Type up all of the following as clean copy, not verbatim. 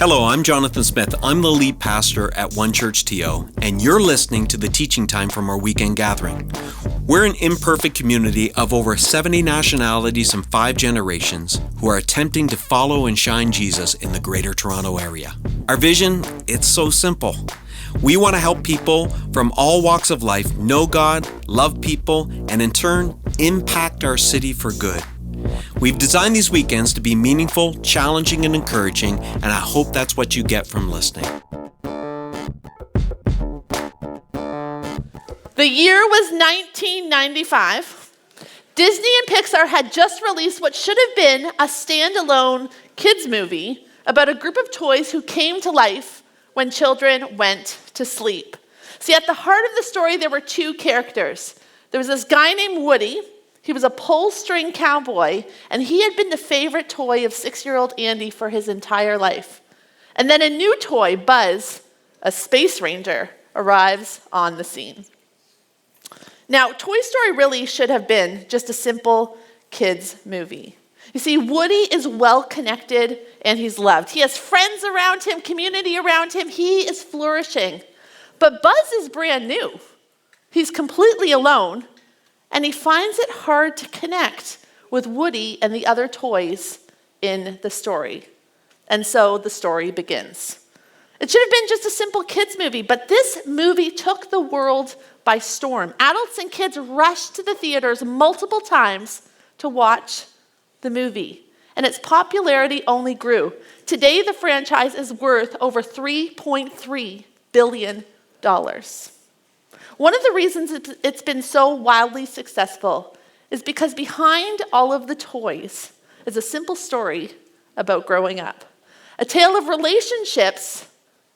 Hello, I'm Jonathan Smith. I'm the lead pastor at One Church TO, and you're listening to the teaching time from our weekend gathering. We're an imperfect community of over 70 nationalities and 5 generations who are attempting to follow and shine Jesus in the Greater Toronto Area. Our vision, it's so simple. We want to help people from all walks of life know God, love people, and in turn, impact our city for good. We've designed these weekends to be meaningful, challenging, and encouraging, and I hope that's what you get from listening. The year was 1995. Disney and Pixar had just released what should have been a standalone kids movie about a group of toys who came to life when children went to sleep. See, at the heart of the story, there were 2 characters. There was this guy named Woody. He was a pull-string cowboy, and he had been the favorite toy of 6-year-old Andy for his entire life. And then a new toy, Buzz, a space ranger, arrives on the scene. Now, Toy Story really should have been just a simple kids' movie. You see, Woody is well-connected and he's loved. He has friends around him, community around him. He is flourishing. But Buzz is brand new. He's completely alone. And he finds it hard to connect with Woody and the other toys in the story. And so the story begins. It should have been just a simple kids movie, but this movie took the world by storm. Adults and kids rushed to the theaters multiple times to watch the movie. And its popularity only grew. Today, the franchise is worth over $3.3 billion. One of the reasons it's been so wildly successful is because behind all of the toys is a simple story about growing up. A tale of relationships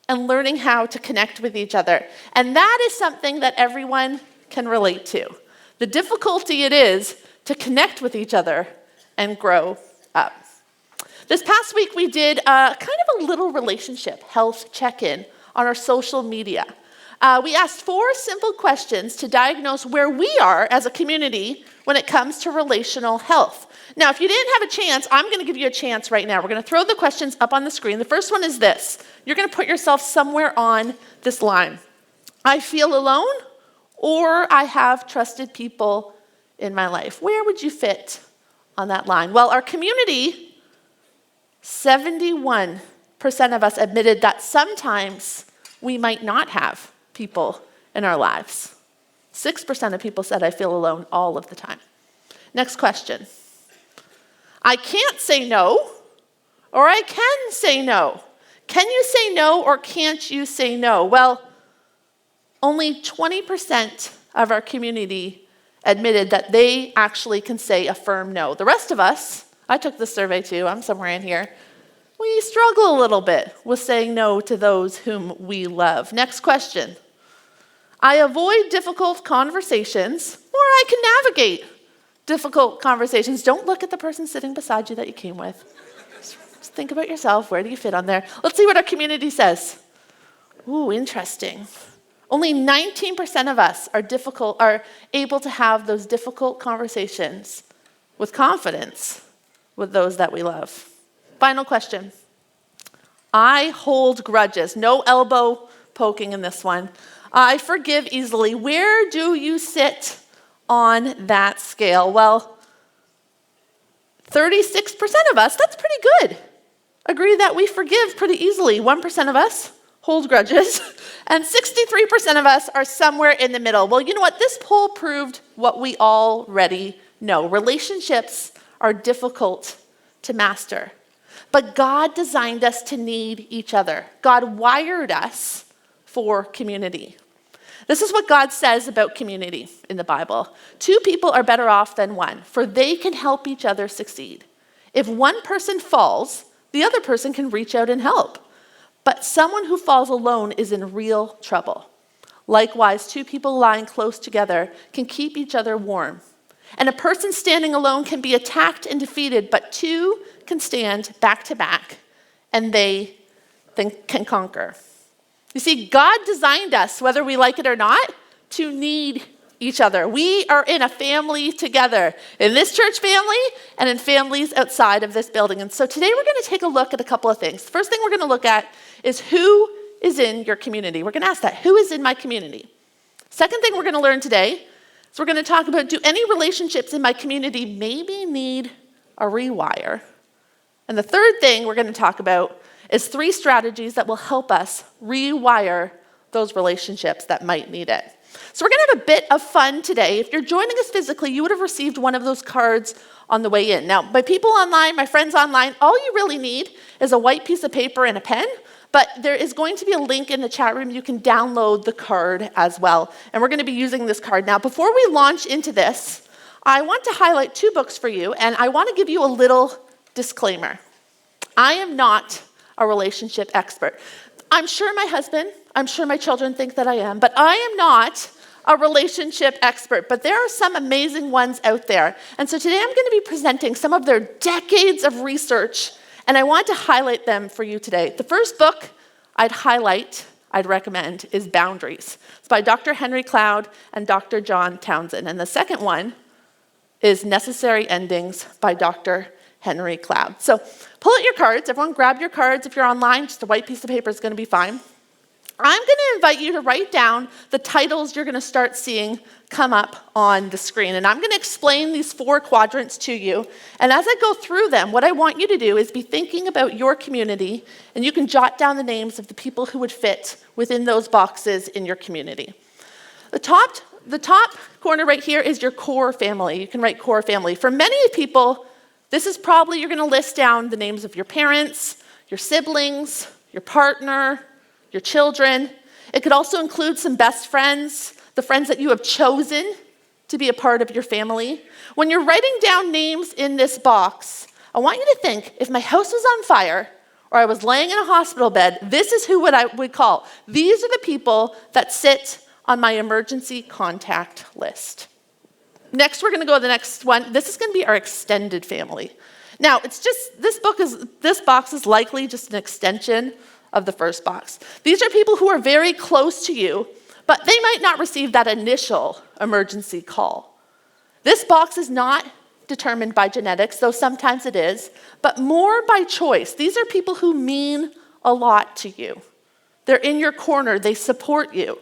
and learning how to connect with each other. And that is something that everyone can relate to. The difficulty it is to connect with each other and grow up. This past week we did kind of a little relationship health check-in on our social media. We asked 4 simple questions to diagnose where we are as a community when it comes to relational health. Now, if you didn't have a chance, I'm going to give you a chance right now. We're going to throw the questions up on the screen. The first one is this. You're going to put yourself somewhere on this line. I feel alone, or I have trusted people in my life. Where would you fit on that line? Well, our community, 71% of us admitted that sometimes we might not have people in our lives. 6% of people said I feel alone all of the time. Next question. I can't say no, or I can say no. Can you say no, or can't you say no? Well, only 20% of our community admitted that they actually can say a firm no. The rest of us, I took this survey too, I'm somewhere in here, we struggle a little bit with saying no to those whom we love. Next question. I avoid difficult conversations, or I can navigate difficult conversations. Don't look at the person sitting beside you that you came with. Just think about yourself. Where do you fit on there? Let's see what our community says. Ooh, interesting. Only 19% of us are able to have those difficult conversations with confidence with those that we love. Final question. I hold grudges. No elbow poking in this one. I forgive easily. Where do you sit on that scale? Well, 36% of us, that's pretty good, agree that we forgive pretty easily. 1% of us hold grudges, and 63% of us are somewhere in the middle. Well, you know what? This poll proved what we already know. Relationships are difficult to master. But God designed us to need each other. God wired us for community. This is what God says about community in the Bible. 2 people are better off than 1, for they can help each other succeed. If one person falls, the other person can reach out and help. But someone who falls alone is in real trouble. Likewise, 2 people lying close together can keep each other warm. And a person standing alone can be attacked and defeated, but 2 can stand back to back, and they can conquer. You see, God designed us, whether we like it or not, to need each other. We are in a family together, in this church family and in families outside of this building. And so today we're going to take a look at a couple of things. The first thing we're going to look at is who is in your community. We're going to ask that. Who is in my community? Second thing we're going to learn today is we're going to talk about, do any relationships in my community maybe need a rewire? And the third thing we're going to talk about is 3 strategies that will help us rewire those relationships that might need it. So we're going to have a bit of fun today. If you're joining us physically, you would have received one of those cards on the way in. Now, my people online, my friends online, all you really need is a white piece of paper and a pen, but there is going to be a link in the chat room. You can download the card as well, and we're going to be using this card. Now, before we launch into this, I want to highlight 2 books for you, and I want to give you a little disclaimer. I am not a relationship expert. I'm sure my husband, I'm sure my children think that I am, but I am not a relationship expert, but there are some amazing ones out there. And so today I'm going to be presenting some of their decades of research, and I want to highlight them for you today. The first book I'd recommend is Boundaries. It's by Dr. Henry Cloud and Dr. John Townsend. And the second one is Necessary Endings by Dr. Henry Cloud. So pull out your cards. Everyone grab your cards. If you're online, just a white piece of paper is going to be fine. I'm going to invite you to write down the titles you're going to start seeing come up on the screen. And I'm going to explain these 4 quadrants to you. And as I go through them, what I want you to do is be thinking about your community, and you can jot down the names of the people who would fit within those boxes in your community. The top corner right here is your core family. You can write core family. For many people, this is probably, you're going to list down the names of your parents, your siblings, your partner, your children. It could also include some best friends, the friends that you have chosen to be a part of your family. When you're writing down names in this box, I want you to think, if my house was on fire or I was laying in a hospital bed, this is who I would call. These are the people that sit on my emergency contact list. Next, we're going to go to the next one. This is going to be our extended family. Now, it's just, this box is likely just an extension of the first box. These are people who are very close to you, but they might not receive that initial emergency call. This box is not determined by genetics, though sometimes it is, but more by choice. These are people who mean a lot to you. They're in your corner. They support you.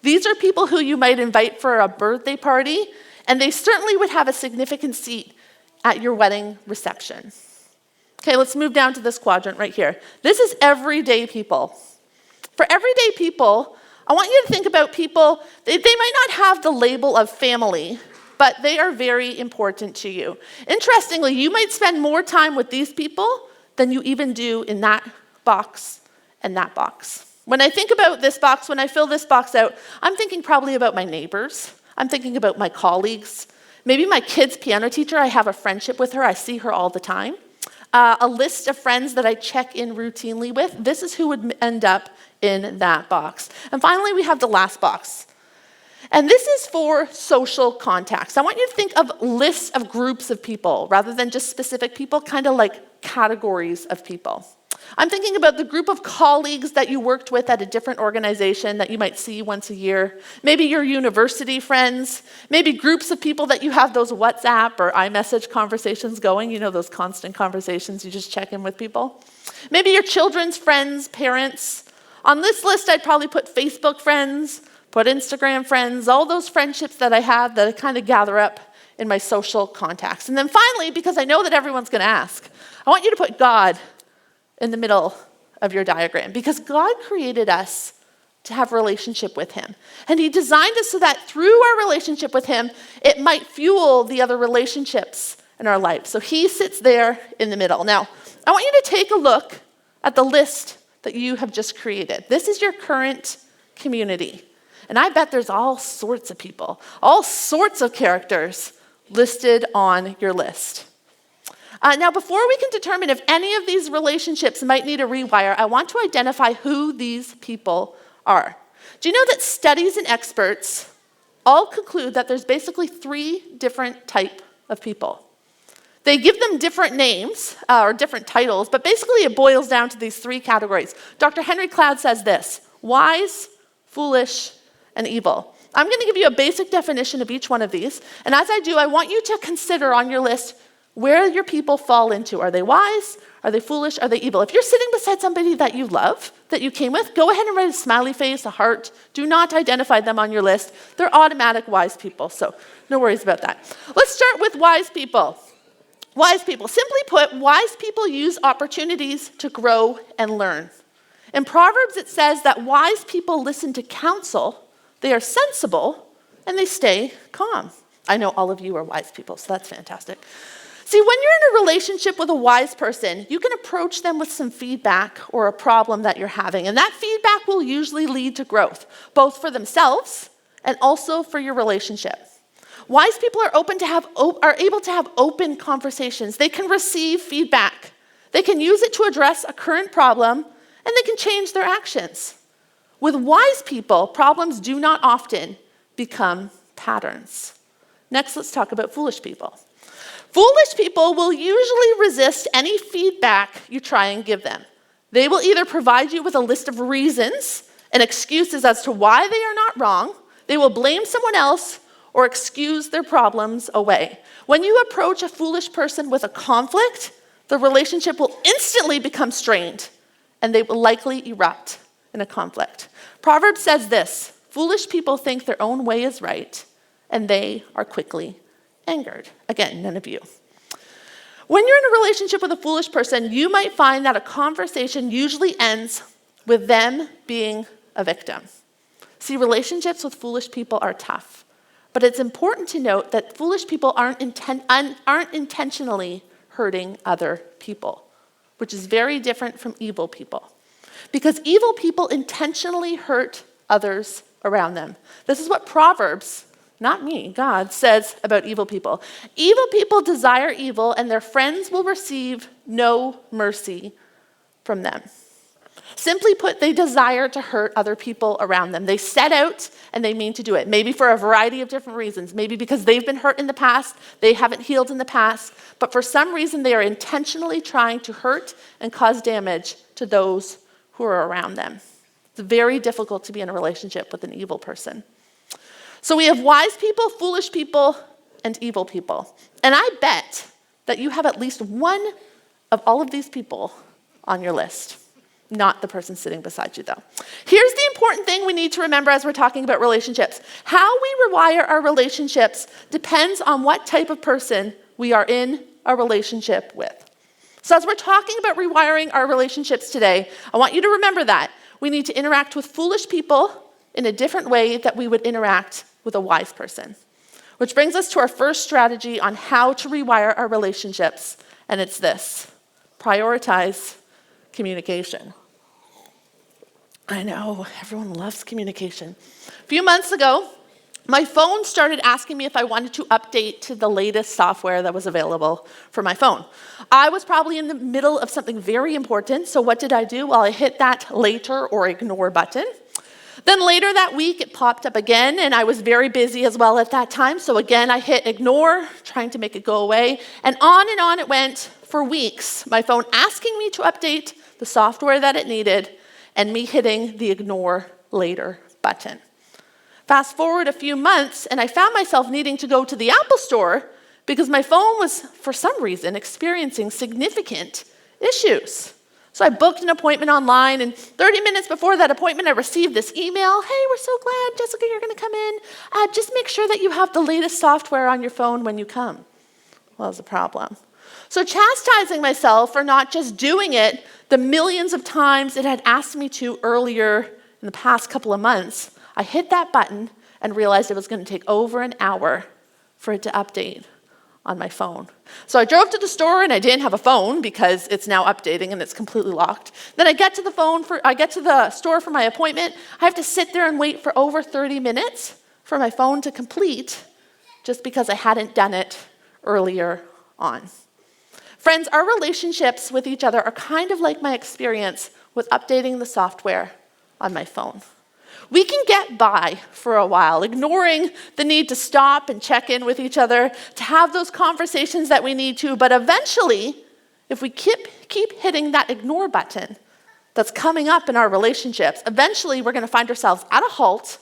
These are people who you might invite for a birthday party, and they certainly would have a significant seat at your wedding reception. Okay, let's move down to this quadrant right here. This is everyday people. For everyday people, I want you to think about people, they might not have the label of family, but they are very important to you. Interestingly, you might spend more time with these people than you even do in that box and that box. When I think about this box, when I fill this box out, I'm thinking probably about my neighbors. I'm thinking about my colleagues. Maybe my kid's piano teacher, I have a friendship with her. I see her all the time. A list of friends that I check in routinely with. This is who would end up in that box. And finally, we have the last box. And this is for social contacts. I want you to think of lists of groups of people rather than just specific people, kind of like categories of people. I'm thinking about the group of colleagues that you worked with at a different organization that you might see once a year. Maybe your university friends. Maybe groups of people that you have those WhatsApp or iMessage conversations going. You know, those constant conversations, you just check in with people. Maybe your children's friends, parents. On this list, I'd probably put Facebook friends, put Instagram friends, all those friendships that I have that I kind of gather up in my social contacts. And then finally, because I know that everyone's going to ask, I want you to put God in the middle of your diagram, because God created us to have a relationship with him. And he designed us so that through our relationship with him, it might fuel the other relationships in our life. So he sits there in the middle. Now, I want you to take a look at the list that you have just created. This is your current community. And I bet there's all sorts of people, all sorts of characters listed on your list. Now, before we can determine if any of these relationships might need a rewire, I want to identify who these people are. Do you know that studies and experts all conclude that there's basically 3 different types of people? They give them different names or different titles, but basically it boils down to these 3 categories. Dr. Henry Cloud says this: wise, foolish, and evil. I'm going to give you a basic definition of each one of these. And as I do, I want you to consider on your list where your people fall into. Are they wise? Are they foolish? Are they evil? If you're sitting beside somebody that you love, that you came with, go ahead and write a smiley face, a heart. Do not identify them on your list. They're automatic wise people, so no worries about that. Let's start with wise people. Wise people. Simply put, wise people use opportunities to grow and learn. In Proverbs, it says that wise people listen to counsel, they are sensible, and they stay calm. I know all of you are wise people, so that's fantastic. See, when you're in a relationship with a wise person, you can approach them with some feedback or a problem that you're having, and that feedback will usually lead to growth, both for themselves and also for your relationship. Wise people are able to have open conversations. They can receive feedback. They can use it to address a current problem, and they can change their actions. With wise people, problems do not often become patterns. Next, let's talk about foolish people. Foolish people will usually resist any feedback you try and give them. They will either provide you with a list of reasons and excuses as to why they are not wrong, they will blame someone else, or excuse their problems away. When you approach a foolish person with a conflict, the relationship will instantly become strained, and they will likely erupt in a conflict. Proverbs says this: foolish people think their own way is right, and they are quickly angered. Again, none of you. When you're in a relationship with a foolish person, you might find that a conversation usually ends with them being a victim. See, relationships with foolish people are tough, but it's important to note that foolish people aren't intentionally hurting other people, which is very different from evil people. Because evil people intentionally hurt others around them. This is what Proverbs, not me, God, says about evil people. Evil people desire evil, and their friends will receive no mercy from them. Simply put, they desire to hurt other people around them. They set out and they mean to do it, maybe for a variety of different reasons. Maybe because they've been hurt in the past, they haven't healed in the past, but for some reason they are intentionally trying to hurt and cause damage to those who are around them. It's very difficult to be in a relationship with an evil person. So we have wise people, foolish people, and evil people. And I bet that you have at least one of all of these people on your list. Not the person sitting beside you, though. Here's the important thing we need to remember as we're talking about relationships. How we rewire our relationships depends on what type of person we are in a relationship with. So as we're talking about rewiring our relationships today, I want you to remember that. We need to interact with foolish people in a different way that we would interact with a wise person. Which brings us to our first strategy on how to rewire our relationships, and it's this: prioritize communication. I know, everyone loves communication. A few months ago, my phone started asking me if I wanted to update to the latest software that was available for my phone. I was probably in the middle of something very important, so what did I do? Well, I hit that later or ignore button. Then later that week, it popped up again, and I was very busy as well at that time, so again, I hit ignore, trying to make it go away, and on it went for weeks. My phone asking me to update the software that it needed, and me hitting the ignore later button. Fast forward a few months, and I found myself needing to go to the Apple Store because my phone was, for some reason, experiencing significant issues. So I booked an appointment online, and 30 minutes before that appointment, I received this email: hey, we're so glad, Jessica, you're going to come in. Just make sure that you have the latest software on your phone when you come. Well, that was a problem. So chastising myself for not just doing it the millions of times it had asked me to earlier in the past couple of months, I hit that button and realized it was going to take over an hour for it to update on my phone. So I drove to the store, and I didn't have a phone because it's now updating and it's completely locked. Then I get to the store for my appointment. I have to sit there and wait for over 30 minutes for my phone to complete just because I hadn't done it earlier on. Friends, our relationships with each other are kind of like my experience with updating the software on my phone. We can get by for a while, ignoring the need to stop and check in with each other, to have those conversations that we need to, but eventually, if we keep hitting that ignore button that's coming up in our relationships, eventually we're going to find ourselves at a halt,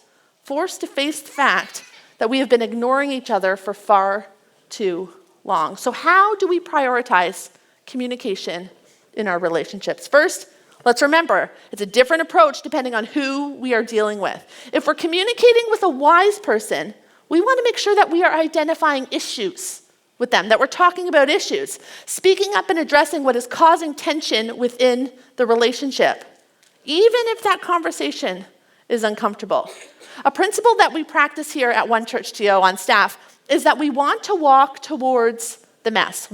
forced to face the fact that we have been ignoring each other for far too long. So how do we prioritize communication in our relationships? First, let's remember, it's a different approach depending on who we are dealing with. If we're communicating with a wise person, we want to make sure that we are identifying issues with them, that we're talking about issues, speaking up and addressing what is causing tension within the relationship, even if that conversation is uncomfortable. A principle that we practice here at One Church TO on staff is that we want to walk towards the mess.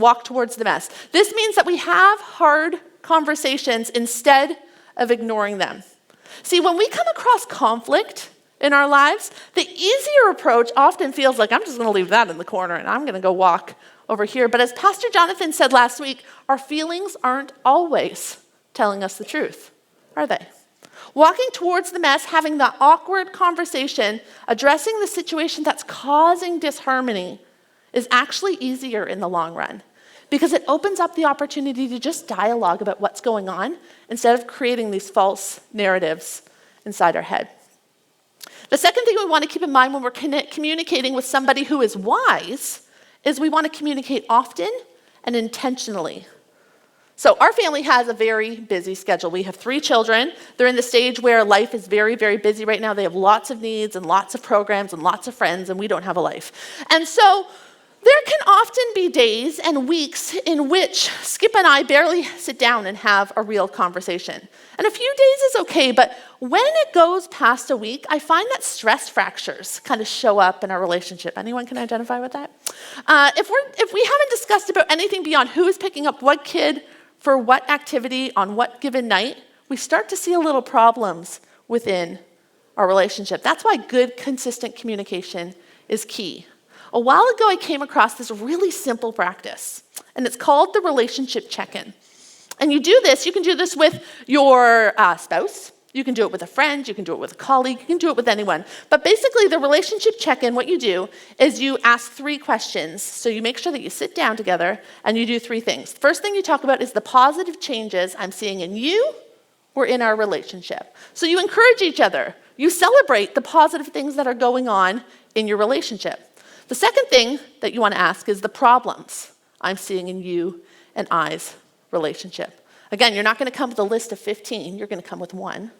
This means that we have hard conversations instead of ignoring them. See, when we come across conflict in our lives, the easier approach often feels like, I'm just going to leave that in the corner and I'm going to go walk over here. But as Pastor Jonathan said last week, our feelings aren't always telling us the truth, are they? Walking towards the mess, having the awkward conversation, addressing the situation that's causing disharmony is actually easier in the long run because it opens up the opportunity to just dialogue about what's going on instead of creating these false narratives inside our head. The second thing we want to keep in mind when we're communicating with somebody who is wise is we want to communicate often and intentionally. So our family has a very busy schedule. We have 3 children. They're in the stage where life is very, very busy right now. They have lots of needs and lots of programs and lots of friends, and we don't have a life. And so there can often be days and weeks in which Skip and I barely sit down and have a real conversation. And a few days is okay, but when it goes past a week, I find that stress fractures kind of show up in our relationship. Anyone can identify with that? If we haven't discussed about anything beyond who is picking up what kid for what activity on what given night, we start to see a little problems within our relationship. That's why good, consistent communication is key. A while ago, I came across this really simple practice, and it's called the relationship check-in. And you can do this with your spouse, you can do it with a friend, you can do it with a colleague, you can do it with anyone. But basically, the relationship check-in, what you do is you ask 3 questions. So you make sure that you sit down together and you do 3 things. First thing you talk about is the positive changes I'm seeing in you or in our relationship. So you encourage each other. You celebrate the positive things that are going on in your relationship. The second thing that you want to ask is the problems I'm seeing in you and I's relationship. Again, you're not going to come with a list of 15, you're going to come with 1.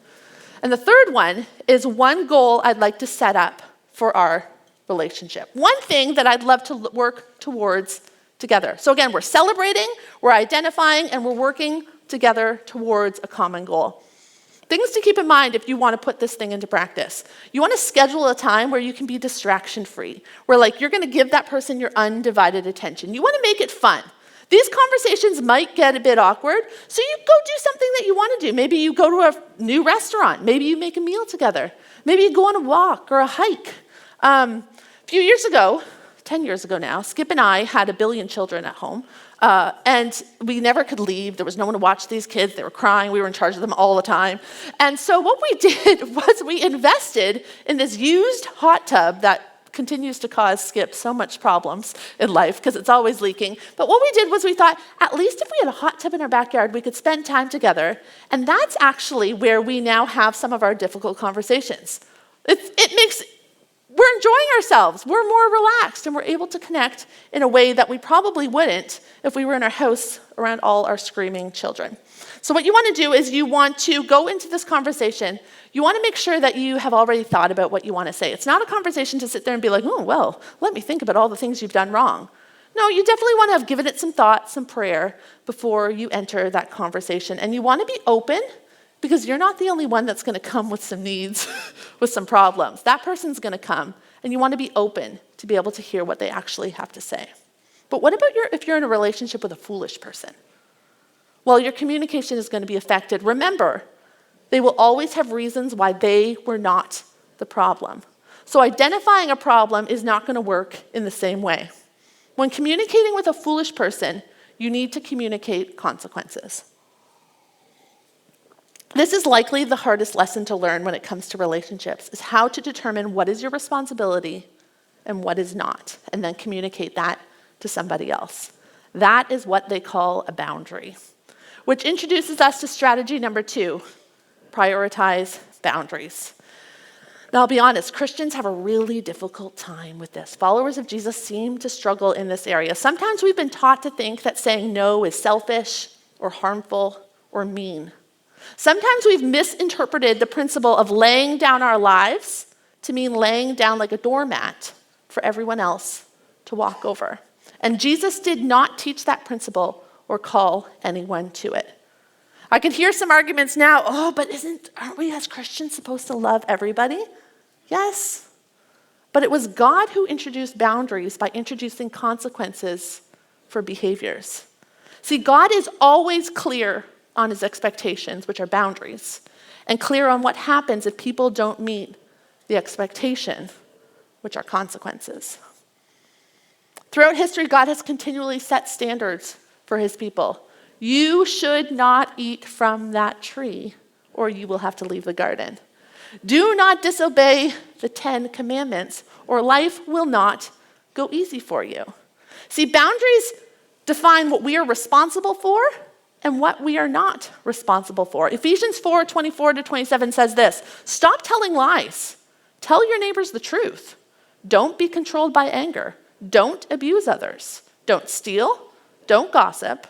And the third one is one goal I'd like to set up for our relationship. One thing that I'd love to work towards together. So again, we're celebrating, we're identifying, and we're working together towards a common goal. Things to keep in mind if you want to put this thing into practice. You want to schedule a time where you can be distraction-free, where you're going to give that person your undivided attention. You want to make it fun. These conversations might get a bit awkward, so you go do something that you want to do. Maybe you go to a new restaurant. Maybe you make a meal together. Maybe you go on a walk or a hike. A few years ago, 10 years ago now, Skip and I had 1 billion children at home, and we never could leave. There was no one to watch these kids. They were crying. We were in charge of them all the time. And so what we did was we invested in this used hot tub that continues to cause Skip so much problems in life because it's always leaking. But what we did was we thought, at least if we had a hot tub in our backyard, we could spend time together. And that's actually where we now have some of our difficult conversations. We're enjoying ourselves. We're more relaxed, and we're able to connect in a way that we probably wouldn't if we were in our house around all our screaming children. So what you want to do is you want to go into this conversation. You want to make sure that you have already thought about what you want to say. It's not a conversation to sit there and be like, oh, well, let me think about all the things you've done wrong. No, you definitely want to have given it some thought, some prayer before you enter that conversation. And you want to be open because you're not the only one that's going to come with some needs, with some problems. That person's going to come, and you want to be open to be able to hear what they actually have to say. But what about if you're in a relationship with a foolish person? Well, your communication is going to be affected. Remember, they will always have reasons why they were not the problem. So identifying a problem is not going to work in the same way. When communicating with a foolish person, you need to communicate consequences. This is likely the hardest lesson to learn when it comes to relationships, is how to determine what is your responsibility and what is not, and then communicate that to somebody else. That is what they call a boundary, which introduces us to strategy number 2, prioritize boundaries. Now, I'll be honest, Christians have a really difficult time with this. Followers of Jesus seem to struggle in this area. Sometimes we've been taught to think that saying no is selfish or harmful or mean. Sometimes we've misinterpreted the principle of laying down our lives to mean laying down like a doormat for everyone else to walk over. And Jesus did not teach that principle or call anyone to it. I can hear some arguments now, but aren't we as Christians supposed to love everybody? Yes. But it was God who introduced boundaries by introducing consequences for behaviors. See, God is always clear on his expectations, which are boundaries, and clear on what happens if people don't meet the expectation, which are consequences. Throughout history, God has continually set standards for his people. You should not eat from that tree, or you will have to leave the garden. Do not disobey the 10 commandments, or life will not go easy for you. See, boundaries define what we are responsible for and what we are not responsible for. Ephesians 4:24-27 says this: stop telling lies. Tell your neighbors the truth. Don't be controlled by anger. Don't abuse others. Don't steal. Don't gossip.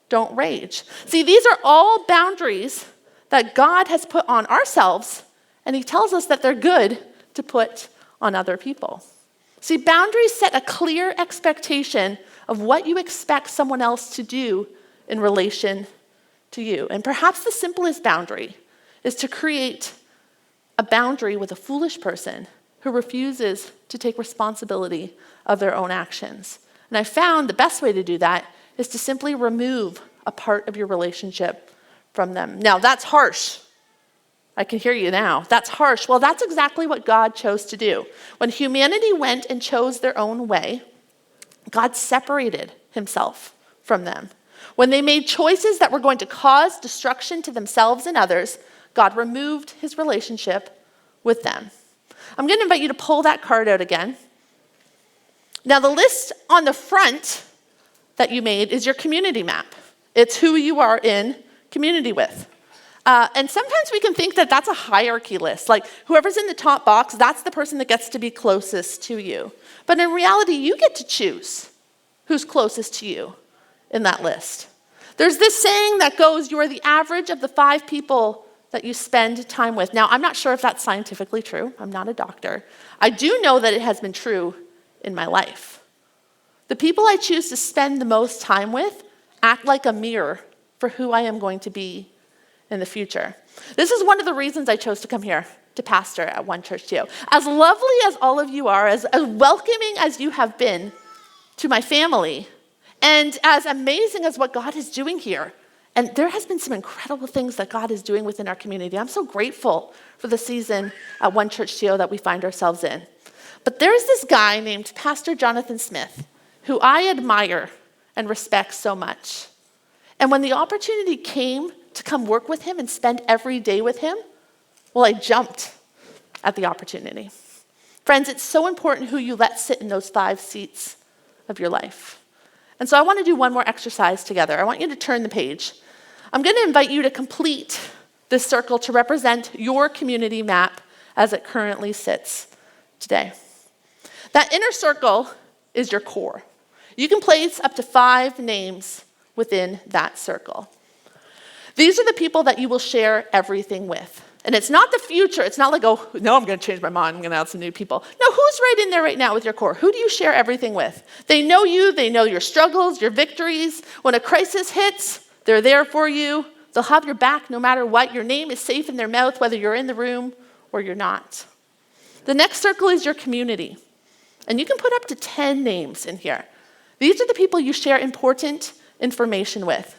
Don't rage. See, these are all boundaries that God has put on ourselves, and he tells us that they're good to put on other people. See, boundaries set a clear expectation of what you expect someone else to do in relation to you. And perhaps the simplest boundary is to create a boundary with a foolish person who refuses to take responsibility of their own actions. And I found the best way to do that is to simply remove a part of your relationship from them. Now, that's harsh. I can hear you now. That's harsh. Well, that's exactly what God chose to do. When humanity went and chose their own way, God separated himself from them. When they made choices that were going to cause destruction to themselves and others, God removed his relationship with them. I'm going to invite you to pull that card out again. Now, the list on the front that you made is your community map. It's who you are in community with. And sometimes we can think that that's a hierarchy list. Like whoever's in the top box, that's the person that gets to be closest to you. But in reality, you get to choose who's closest to you in that list. There's this saying that goes, you are the average of the 5 people that you spend time with. Now, I'm not sure if that's scientifically true. I'm not a doctor. I do know that it has been true in my life. The people I choose to spend the most time with act like a mirror for who I am going to be in the future. This is one of the reasons I chose to come here to pastor at One Church TO. As lovely as all of you are, as welcoming as you have been to my family, and as amazing as what God is doing here, and there has been some incredible things that God is doing within our community. I'm so grateful for the season at One Church TO that we find ourselves in. But there's this guy named Pastor Jonathan Smith who I admire and respect so much. And when the opportunity came to come work with him and spend every day with him, well, I jumped at the opportunity. Friends, it's so important who you let sit in those 5 seats of your life. And so I want to do one more exercise together. I want you to turn the page. I'm going to invite you to complete this circle to represent your community map as it currently sits today. That inner circle is your core. You can place up to 5 names within that circle. These are the people that you will share everything with. And it's not the future. It's not like, oh, no, I'm going to change my mind. I'm going to add some new people. No, who's right in there right now with your core? Who do you share everything with? They know you. They know your struggles, your victories. When a crisis hits, they're there for you. They'll have your back no matter what. Your name is safe in their mouth, whether you're in the room or you're not. The next circle is your community. And you can put up to 10 names in here. These are the people you share important information with.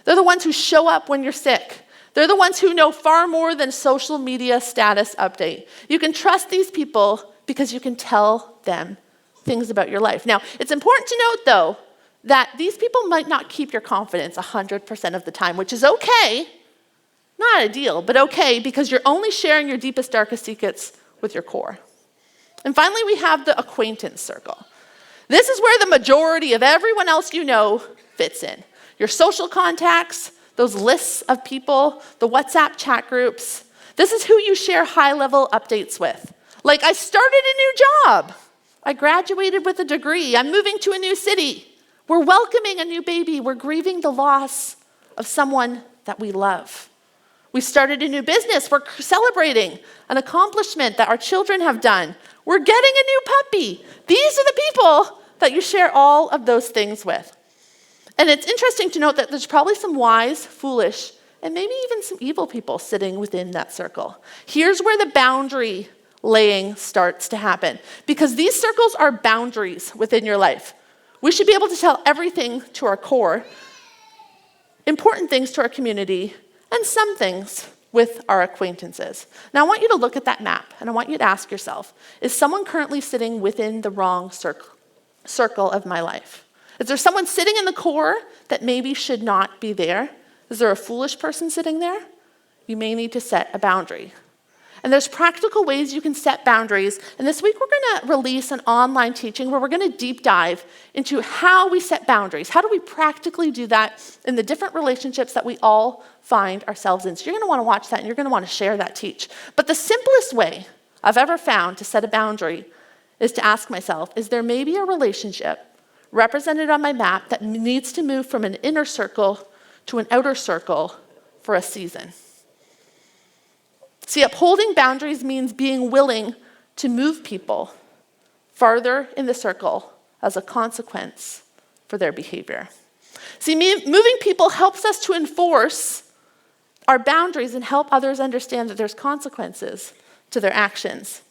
They're the ones who show up when you're sick. They're the ones who know far more than social media status update. You can trust these people because you can tell them things about your life. Now, it's important to note, though, that these people might not keep your confidence 100% of the time, which is okay. Not ideal, but okay, because you're only sharing your deepest, darkest secrets with your core. And finally, we have the acquaintance circle. This is where the majority of everyone else you know fits in. Your social contacts, those lists of people, the WhatsApp chat groups. This is who you share high-level updates with. Like, I started a new job. I graduated with a degree. I'm moving to a new city. We're welcoming a new baby. We're grieving the loss of someone that we love. We started a new business. We're celebrating an accomplishment that our children have done. We're getting a new puppy. These are the people that you share all of those things with. And it's interesting to note that there's probably some wise, foolish, and maybe even some evil people sitting within that circle. Here's where the boundary laying starts to happen, because these circles are boundaries within your life. We should be able to tell everything to our core, important things to our community, and some things with our acquaintances. Now, I want you to look at that map, and I want you to ask yourself, is someone currently sitting within the wrong circle of my life? Is there someone sitting in the core that maybe should not be there? Is there a foolish person sitting there? You may need to set a boundary. And there's practical ways you can set boundaries. And this week we're going to release an online teaching where we're going to deep dive into how we set boundaries. How do we practically do that in the different relationships that we all find ourselves in? So you're going to want to watch that and you're going to want to share that teach. But the simplest way I've ever found to set a boundary is to ask myself, is there maybe a relationship represented on my map that needs to move from an inner circle to an outer circle for a season? See, upholding boundaries means being willing to move people farther in the circle as a consequence for their behavior. See, moving people helps us to enforce our boundaries and help others understand that there's consequences to their actions.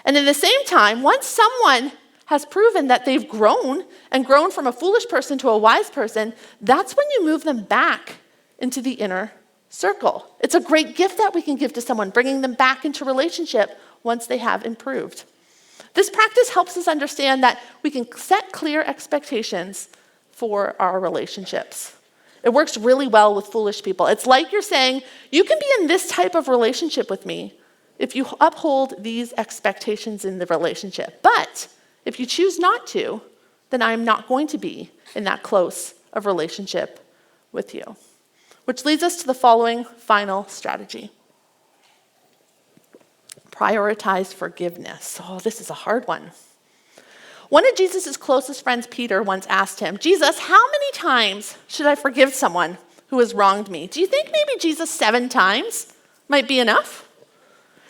And at the same time, once someone has proven that they've grown and grown from a foolish person to a wise person, that's when you move them back into the inner circle. It's a great gift that we can give to someone, bringing them back into relationship once they have improved. This practice helps us understand that we can set clear expectations for our relationships. It works really well with foolish people. It's like you're saying, you can be in this type of relationship with me if you uphold these expectations in the relationship. But if you choose not to, then I'm not going to be in that close of relationship with you. Which leads us to the following final strategy. Prioritize forgiveness. Oh, this is a hard one. One of Jesus' closest friends, Peter, once asked him, Jesus, how many times should I forgive someone who has wronged me? Do you think maybe Jesus 7 times might be enough?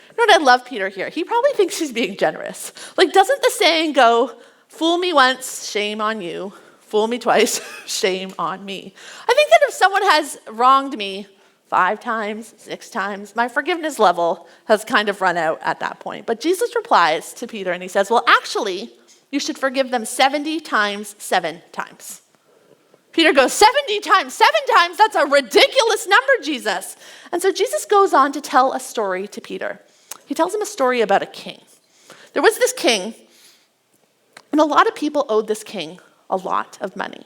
You know what, I love Peter here. He probably thinks he's being generous. Like, doesn't the saying go, fool me once, shame on you. Fool me twice, shame on me. I think that if someone has wronged me 5 times, 6 times, my forgiveness level has kind of run out at that point. But Jesus replies to Peter and he says, well, actually, you should forgive them 70 times, 7 times. Peter goes, 70 times, 7 times? That's a ridiculous number, Jesus. And so Jesus goes on to tell a story to Peter. He tells him a story about a king. There was this king, and a lot of people owed this king a lot of money.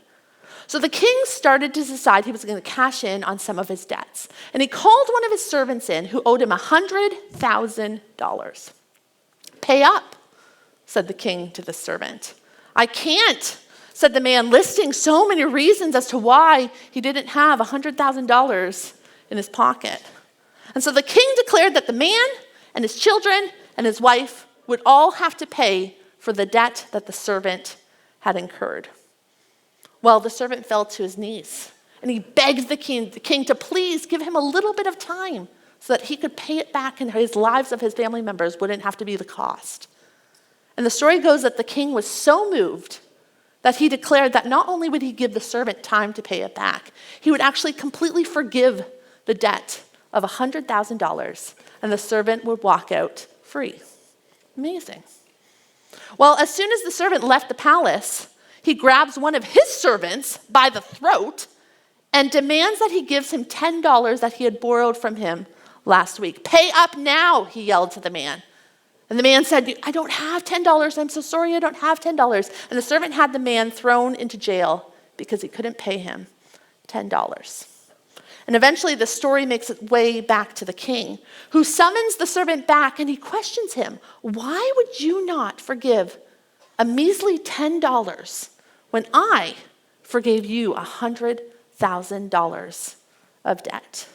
So the king started to decide he was going to cash in on some of his debts. And he called one of his servants in who owed him $100,000. Pay up, said the king to the servant. I can't, said the man, listing so many reasons as to why he didn't have $100,000 in his pocket. And so the king declared that the man and his children and his wife would all have to pay for the debt that the servant had incurred. Well, the servant fell to his knees, and he begged the king to please give him a little bit of time so that he could pay it back and his lives of his family members wouldn't have to be the cost. And the story goes that the king was so moved that he declared that not only would he give the servant time to pay it back, he would actually completely forgive the debt of $100,000, and the servant would walk out free. Amazing. Well, as soon as the servant left the palace, he grabs one of his servants by the throat and demands that he gives him $10 that he had borrowed from him last week. Pay up now, he yelled to the man. And the man said, I don't have $10. I'm so sorry, I don't have $10. And the servant had the man thrown into jail because he couldn't pay him $10. And eventually the story makes its way back to the king, who summons the servant back and he questions him. Why would you not forgive a measly $10 when I forgave you $100,000 of debt?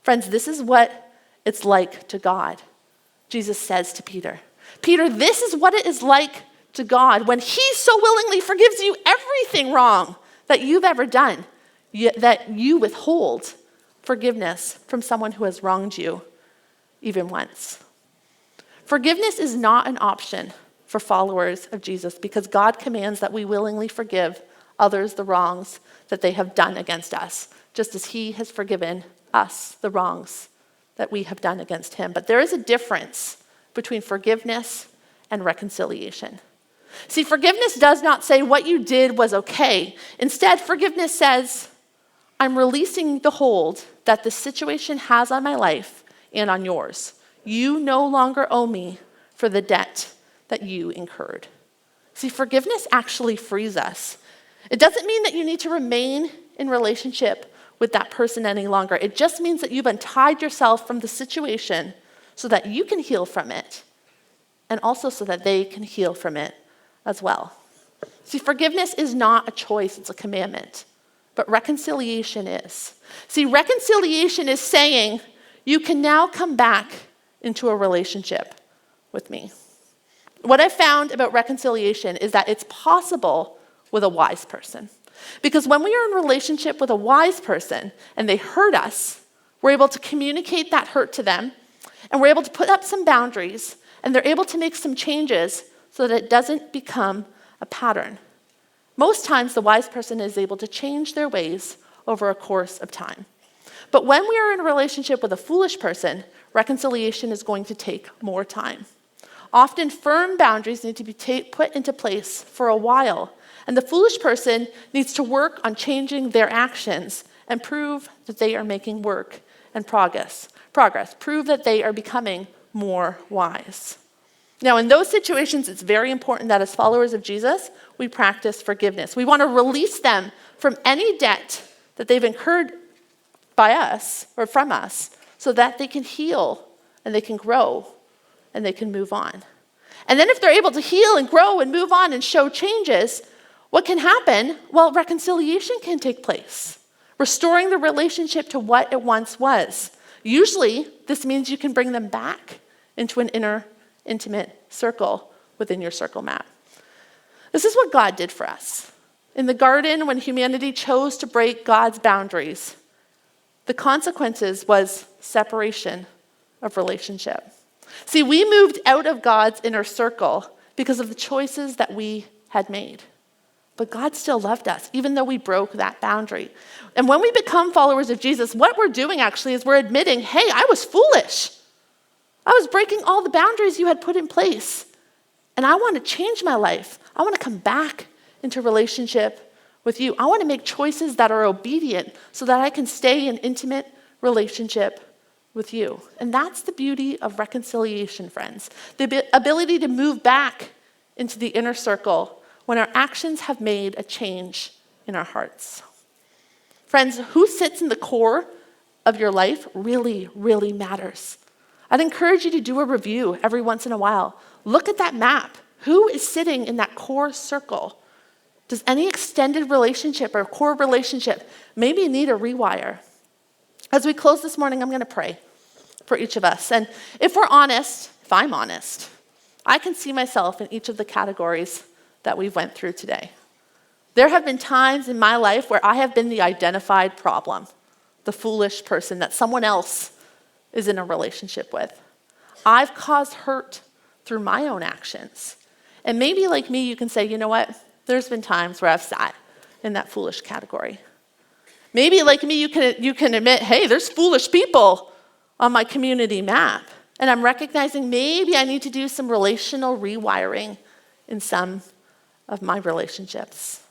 Friends, this is what it's like to God. Jesus says to Peter, Peter, this is what it is like to God when he so willingly forgives you everything wrong that you've ever done, yet that you withhold forgiveness from someone who has wronged you even once. Forgiveness is not an option for followers of Jesus because God commands that we willingly forgive others the wrongs that they have done against us, just as he has forgiven us the wrongs that we have done against him. But there is a difference between forgiveness and reconciliation. See, forgiveness does not say what you did was okay. Instead, forgiveness says, I'm releasing the hold that the situation has on my life and on yours. You no longer owe me for the debt that you incurred. See, forgiveness actually frees us. It doesn't mean that you need to remain in relationship with that person any longer. It just means that you've untied yourself from the situation so that you can heal from it, and also so that they can heal from it as well. See, forgiveness is not a choice, it's a commandment. But reconciliation is. See, reconciliation is saying, you can now come back into a relationship with me. What I've found about reconciliation is that it's possible with a wise person. Because when we are in a relationship with a wise person and they hurt us, we're able to communicate that hurt to them, and we're able to put up some boundaries, and they're able to make some changes so that it doesn't become a pattern. Most times, the wise person is able to change their ways over a course of time. But when we are in a relationship with a foolish person, reconciliation is going to take more time. Often, firm boundaries need to be put into place for a while, and the foolish person needs to work on changing their actions and prove that they are making work and progress. Prove that they are becoming more wise. Now, in those situations, it's very important that as followers of Jesus, we practice forgiveness. We want to release them from any debt that they've incurred by us or from us so that they can heal and they can grow and they can move on. And then if they're able to heal and grow and move on and show changes, what can happen? Well, reconciliation can take place, restoring the relationship to what it once was. Usually, this means you can bring them back into an inner, intimate circle within your circle map. This is what God did for us. In the garden, when humanity chose to break God's boundaries, the consequences was separation of relationship. See, we moved out of God's inner circle because of the choices that we had made. But God still loved us, even though we broke that boundary. And when we become followers of Jesus, what we're doing actually is we're admitting, hey, I was foolish. I was breaking all the boundaries you had put in place. And I want to change my life. I want to come back into relationship with you. I want to make choices that are obedient so that I can stay in intimate relationship with you. And that's the beauty of reconciliation, friends. The ability to move back into the inner circle when our actions have made a change in our hearts. Friends, who sits in the core of your life really, really matters. I'd encourage you to do a review every once in a while. Look at that map. Who is sitting in that core circle? Does any extended relationship or core relationship maybe need a rewire? As we close this morning, I'm going to pray for each of us. And if we're honest, if I'm honest, I can see myself in each of the categories that we went through today. There have been times in my life where I have been the identified problem, the foolish person that someone else is in a relationship with. I've caused hurt through my own actions. And maybe like me, you can say, you know what? There's been times where I've sat in that foolish category. Maybe like me, you can admit, hey, there's foolish people on my community map. And I'm recognizing maybe I need to do some relational rewiring in some of my relationships.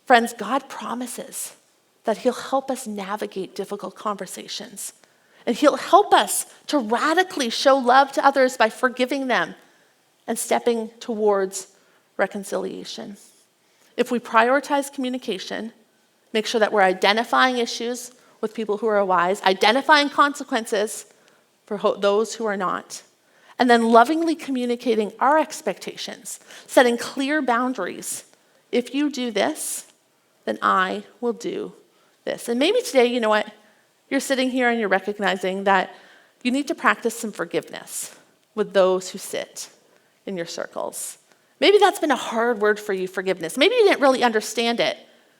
Friends, God promises that he'll help us navigate difficult conversations. And he'll help us to radically show love to others by forgiving them and stepping towards reconciliation. If we prioritize communication, make sure that we're identifying issues with people who are wise, identifying consequences for those who are not, and then lovingly communicating our expectations, setting clear boundaries. If you do this, then I will do this. And maybe today, you know what? You're sitting here and you're recognizing that you need to practice some forgiveness with those who sit in your circles. Maybe that's been a hard word for you, forgiveness. Maybe you didn't really understand it.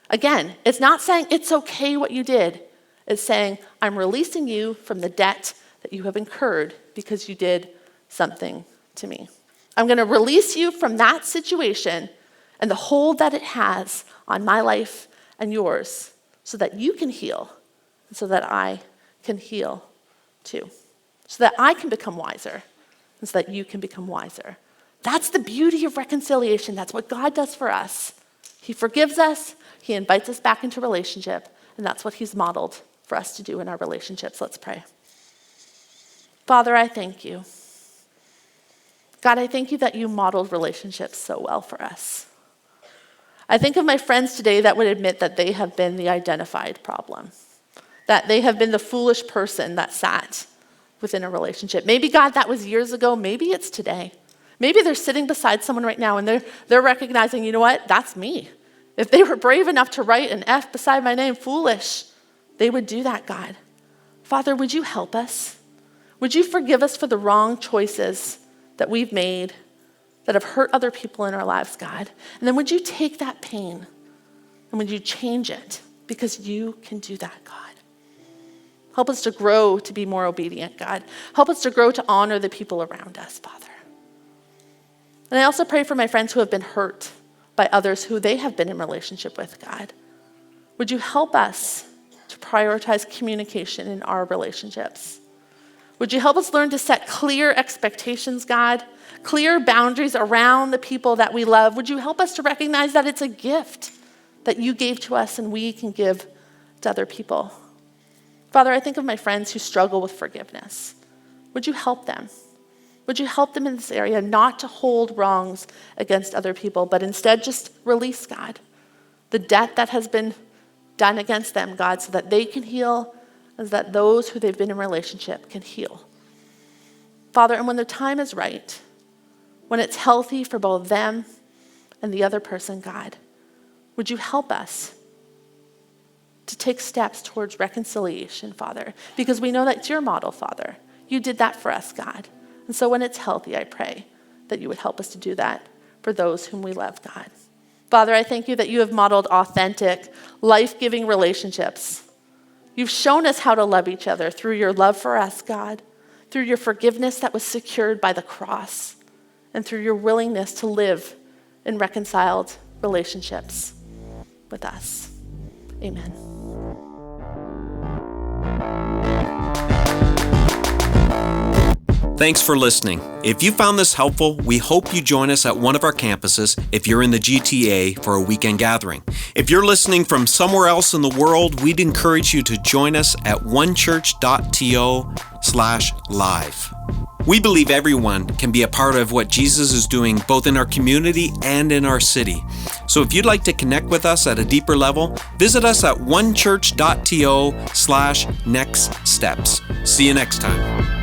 Again, it's not saying it's okay what you did. It's saying, I'm releasing you from the debt that you have incurred because you did something to me. I'm going to release you from that situation and the hold that it has on my life and yours so that you can heal and so that I can heal too. So that I can become wiser and so that you can become wiser. That's the beauty of reconciliation. That's what God does for us. He forgives us. He invites us back into relationship. And that's what he's modeled for us to do in our relationships. Let's pray. Father, I thank you. God, I thank you that you modeled relationships so well for us. I think of my friends today that would admit that they have been the identified problem, that they have been the foolish person that sat within a relationship. Maybe, God, that was years ago. Maybe it's today. Maybe they're sitting beside someone right now and they're recognizing, you know what, that's me. If they were brave enough to write an F beside my name, foolish, they would do that, God. Father, would you help us? Would you forgive us for the wrong choices that we've made that have hurt other people in our lives, God? And then would you take that pain and would you change it? Because you can do that, God. Help us to grow to be more obedient, God. Help us to grow to honor the people around us, Father. And I also pray for my friends who have been hurt by others who they have been in relationship with, God. Would you help us to prioritize communication in our relationships? Would you help us learn to set clear expectations, God? Clear boundaries around the people that we love. Would you help us to recognize that it's a gift that you gave to us and we can give to other people? Father, I think of my friends who struggle with forgiveness. Would you help them? Would you help them in this area not to hold wrongs against other people, but instead just release, God, the debt that has been done against them, God, so that they can heal and so that those who they've been in relationship can heal. Father, and when the time is right, when it's healthy for both them and the other person, God, would you help us to take steps towards reconciliation, Father, because we know that it's your model, Father. You did that for us, God. And so when it's healthy, I pray that you would help us to do that for those whom we love, God. Father, I thank you that you have modeled authentic, life-giving relationships. You've shown us how to love each other through your love for us, God, through your forgiveness that was secured by the cross, and through your willingness to live in reconciled relationships with us. Amen. Thanks for listening. If you found this helpful, we hope you join us at one of our campuses if you're in the GTA for a weekend gathering. If you're listening from somewhere else in the world, we'd encourage you to join us at onechurch.to/live. We believe everyone can be a part of what Jesus is doing both in our community and in our city. So if you'd like to connect with us at a deeper level, visit us at onechurch.to/nextsteps. See you next time.